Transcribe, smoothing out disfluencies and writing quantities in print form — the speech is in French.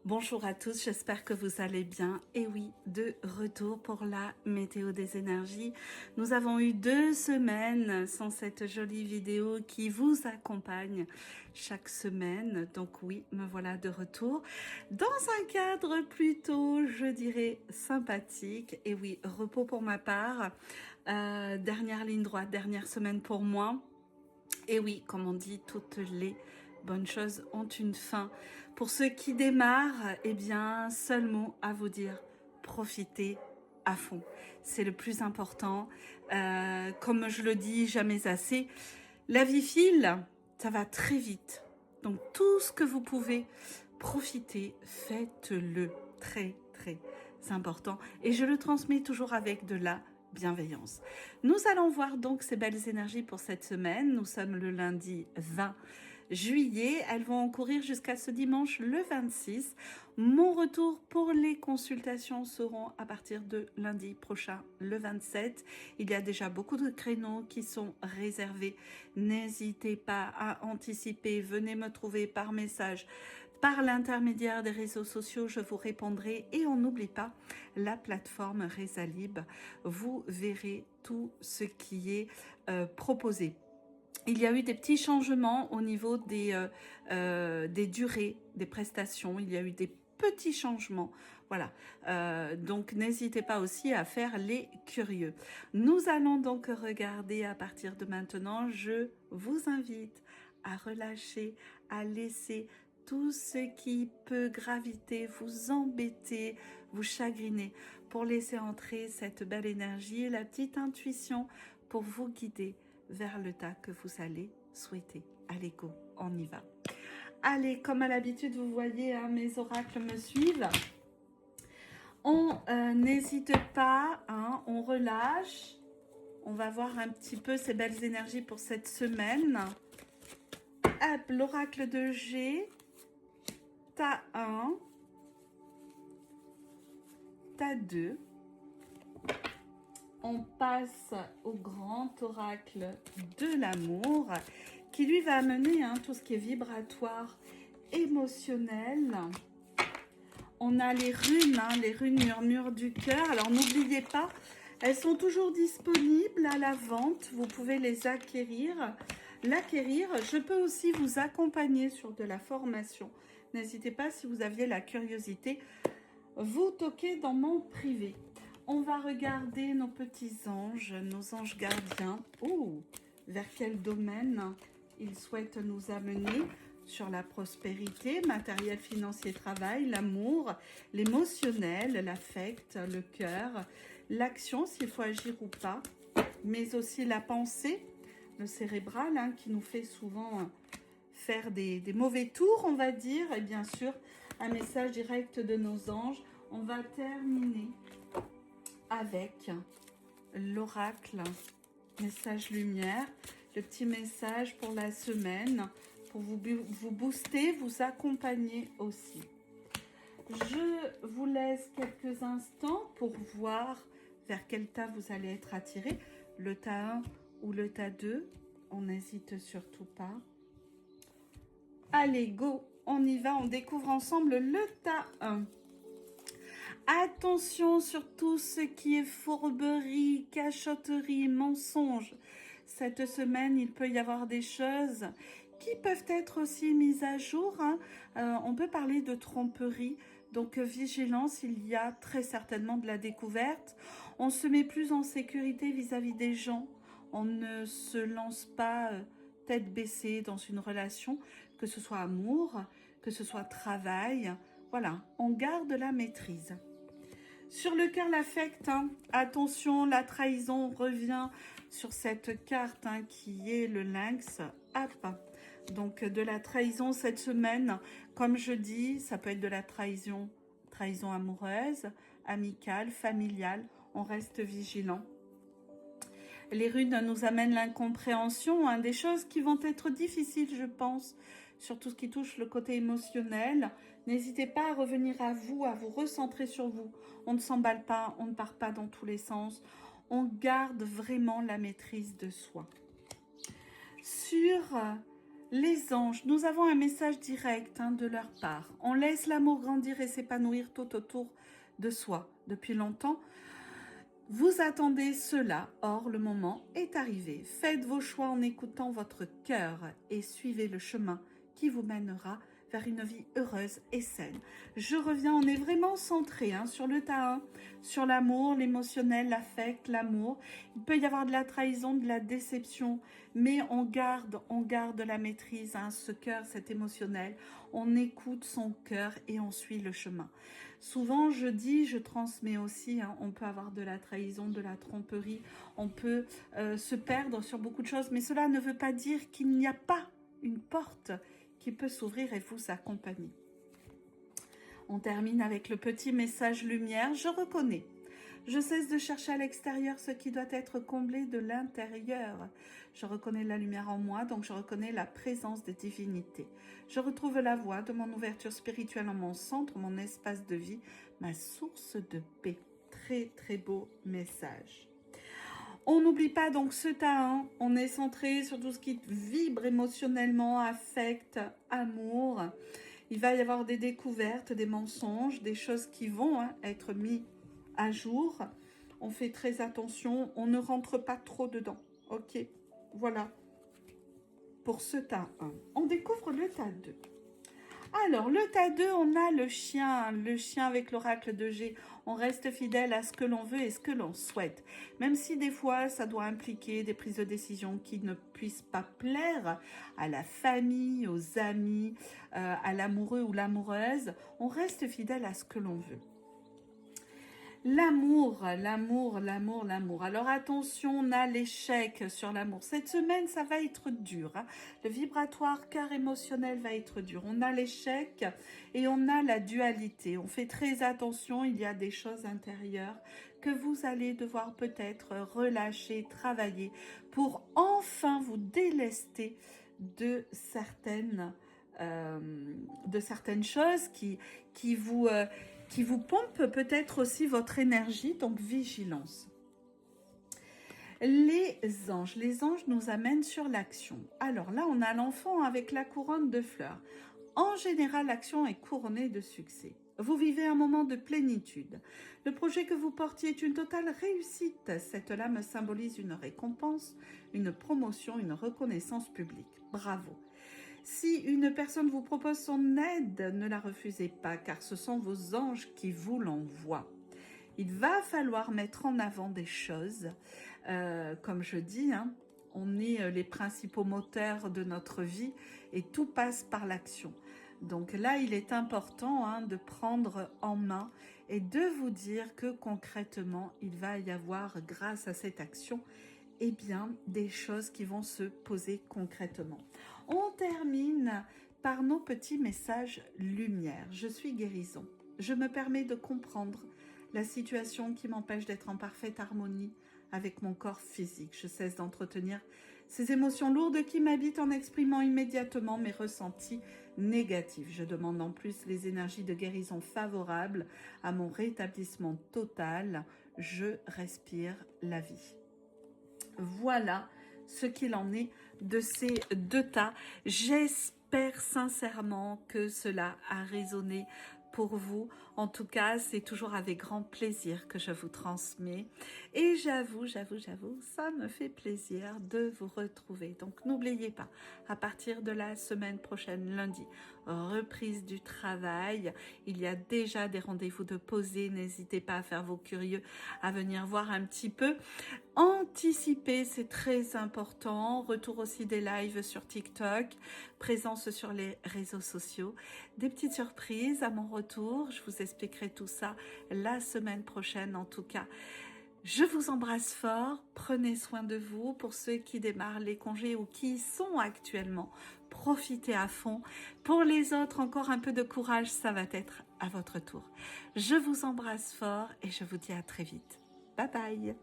Bonjour à tous, j'espère que vous allez bien. Et oui, de retour pour la météo des énergies. Nous avons eu 2 semaines sans cette jolie vidéo qui vous accompagne chaque semaine. Donc oui, me voilà de retour dans un cadre plutôt, je dirais, sympathique. Et oui, repos pour ma part. Dernière ligne droite, dernière semaine pour moi. Et oui, comme on dit, toutes les bonnes choses ont une fin. Pour ceux qui démarrent, eh bien, seul mot à vous dire, profitez à fond. C'est le plus important. Comme je le dis jamais assez, la vie file, ça va très vite. Donc tout ce que vous pouvez, profitez, faites-le. Très, très important. Et je le transmets toujours avec de la bienveillance. Nous allons voir donc ces belles énergies pour cette semaine. Nous sommes le lundi 20 juillet. Elles vont courir jusqu'à ce dimanche le 26. Mon retour pour les consultations seront à partir de lundi prochain, le 27. Il y a déjà beaucoup de créneaux qui sont réservés. N'hésitez pas à anticiper. Venez me trouver par message. Par l'intermédiaire des réseaux sociaux, je vous répondrai et on n'oublie pas la plateforme Rezalib. Vous verrez tout ce qui est proposé. Il y a eu des petits changements au niveau des durées des prestations. Il y a eu des petits changements. Voilà. Donc, n'hésitez pas aussi à faire les curieux. Nous allons donc regarder à partir de maintenant. Je vous invite à relâcher, à laisser tout ce qui peut graviter, vous embêter, vous chagriner, pour laisser entrer cette belle énergie et la petite intuition pour vous guider vers le tas que vous allez souhaiter. Allez, go, on y va. Allez, comme à l'habitude, vous voyez, hein, mes oracles me suivent. On n'hésite pas, hein, on relâche. On va voir un petit peu ces belles énergies pour cette semaine. Hop, l'oracle de G. Tas 1. Tas 2. On passe au grand oracle de l'amour qui lui va amener tout ce qui est vibratoire, émotionnel. On a les runes murmures du cœur. Alors n'oubliez pas, elles sont toujours disponibles à la vente. Vous pouvez les acquérir. Je peux aussi vous accompagner sur de la formation. N'hésitez pas, si vous aviez la curiosité, vous toquez dans mon privé. On va regarder nos petits anges, nos anges gardiens. Oh, vers quel domaine ils souhaitent nous amener? Sur la prospérité, matériel, financier, travail, l'amour, l'émotionnel, l'affect, le cœur, l'action, s'il faut agir ou pas, mais aussi la pensée, le cérébral, qui nous fait souvent faire des mauvais tours, on va dire, et bien sûr, un message direct de nos anges. On va terminer avec l'oracle message lumière, le petit message pour la semaine, pour vous booster, vous accompagner aussi. Je vous laisse quelques instants pour voir vers quel tas vous allez être attiré, le tas 1 ou le tas 2, on n'hésite surtout pas. Allez, go, on y va, on découvre ensemble le tas 1. Attention sur tout ce qui est fourberie, cachotterie, mensonge. Cette semaine, il peut y avoir des choses qui peuvent être aussi mises à jour. On peut parler de tromperie. Donc, vigilance, il y a très certainement de la découverte. On se met plus en sécurité vis-à-vis des gens. On ne se lance pas tête baissée dans une relation, que ce soit amour, que ce soit travail. Voilà, on garde la maîtrise. Sur le cœur, l'affect, attention, la trahison revient sur cette carte qui est le lynx. Hop. Donc de la trahison cette semaine, comme je dis, ça peut être de la trahison amoureuse, amicale, familiale. On reste vigilant. Les runes nous amènent l'incompréhension, des choses qui vont être difficiles, je pense, sur tout ce qui touche le côté émotionnel. N'hésitez pas à revenir à vous recentrer sur vous. On ne s'emballe pas, on ne part pas dans tous les sens. On garde vraiment la maîtrise de soi. Sur Les anges, nous avons un message direct de leur part. On laisse l'amour grandir et s'épanouir tout autour de soi. Depuis longtemps, vous attendez cela, or le moment est arrivé. Faites vos choix en écoutant votre cœur et suivez le chemin qui vous mènera vers une vie heureuse et saine. Je reviens, on est vraiment centré sur le tas 1, sur l'amour, l'émotionnel, l'affect, l'amour. Il peut y avoir de la trahison, de la déception, mais on garde la maîtrise, ce cœur, cet émotionnel. On écoute son cœur et on suit le chemin. Souvent, je transmets aussi, on peut avoir de la trahison, de la tromperie, on peut se perdre sur beaucoup de choses, mais cela ne veut pas dire qu'il n'y a pas une porte qui peut s'ouvrir et vous accompagner. On termine avec le petit message lumière. Je reconnais. Je cesse de chercher à l'extérieur ce qui doit être comblé de l'intérieur. Je reconnais la lumière en moi, donc je reconnais la présence des divinités. Je retrouve la voie de mon ouverture spirituelle en mon centre, mon espace de vie, ma source de paix. Très, très beau message. On n'oublie pas donc ce tas 1, on est centré sur tout ce qui vibre émotionnellement, affect, amour. Il va y avoir des découvertes, des mensonges, des choses qui vont être mises à jour. On fait très attention, on ne rentre pas trop dedans. Ok, voilà pour ce tas 1. On découvre le tas 2. Alors, le tas 2, on a le chien avec l'oracle de G. On reste fidèle à ce que l'on veut et ce que l'on souhaite. Même si des fois, ça doit impliquer des prises de décision qui ne puissent pas plaire à la famille, aux amis, à l'amoureux ou l'amoureuse, on reste fidèle à ce que l'on veut. L'amour. Alors attention, on a l'échec sur l'amour. Cette semaine, ça va être dur. Le vibratoire cœur émotionnel va être dur. On a l'échec et on a la dualité. On fait très attention, il y a des choses intérieures que vous allez devoir peut-être relâcher, travailler pour enfin vous délester de certaines choses qui vous pompent peut-être aussi votre énergie, donc vigilance. Les anges nous amènent sur l'action. Alors là, on a l'enfant avec la couronne de fleurs. En général, l'action est couronnée de succès. Vous vivez un moment de plénitude. Le projet que vous portiez est une totale réussite. Cette lame symbolise une récompense, une promotion, une reconnaissance publique. Bravo. Si une personne vous propose son aide, ne la refusez pas, car ce sont vos anges qui vous l'envoient. Il va falloir mettre en avant des choses. Comme je dis, on est les principaux moteurs de notre vie et tout passe par l'action. Donc là, il est important de prendre en main et de vous dire que concrètement, il va y avoir, grâce à cette action, des choses qui vont se poser concrètement. On termine par nos petits messages lumière. Je suis guérison. Je me permets de comprendre la situation qui m'empêche d'être en parfaite harmonie avec mon corps physique. Je cesse d'entretenir ces émotions lourdes qui m'habitent en exprimant immédiatement mes ressentis négatifs. Je demande en plus les énergies de guérison favorables à mon rétablissement total. Je respire la vie. Voilà ce qu'il en est de ces deux tas. J'espère sincèrement que cela a résonné pour vous. En tout cas, c'est toujours avec grand plaisir que je vous transmets. Et j'avoue, ça me fait plaisir de vous retrouver. Donc n'oubliez pas, à partir de la semaine prochaine, lundi, reprise du travail. Il y a déjà des rendez-vous de poser. N'hésitez pas à faire vos curieux, à venir voir un petit peu. Anticiper, c'est très important. Retour aussi des lives sur TikTok, présence sur les réseaux sociaux, des petites surprises à mon retour. Je vous expliquerai tout ça la semaine prochaine. En tout cas, je vous embrasse fort. Prenez soin de vous. Pour ceux qui démarrent les congés ou qui y sont actuellement, profitez à fond. Pour les autres, encore un peu de courage, ça va être à votre tour. Je vous embrasse fort et je vous dis à très vite. Bye bye.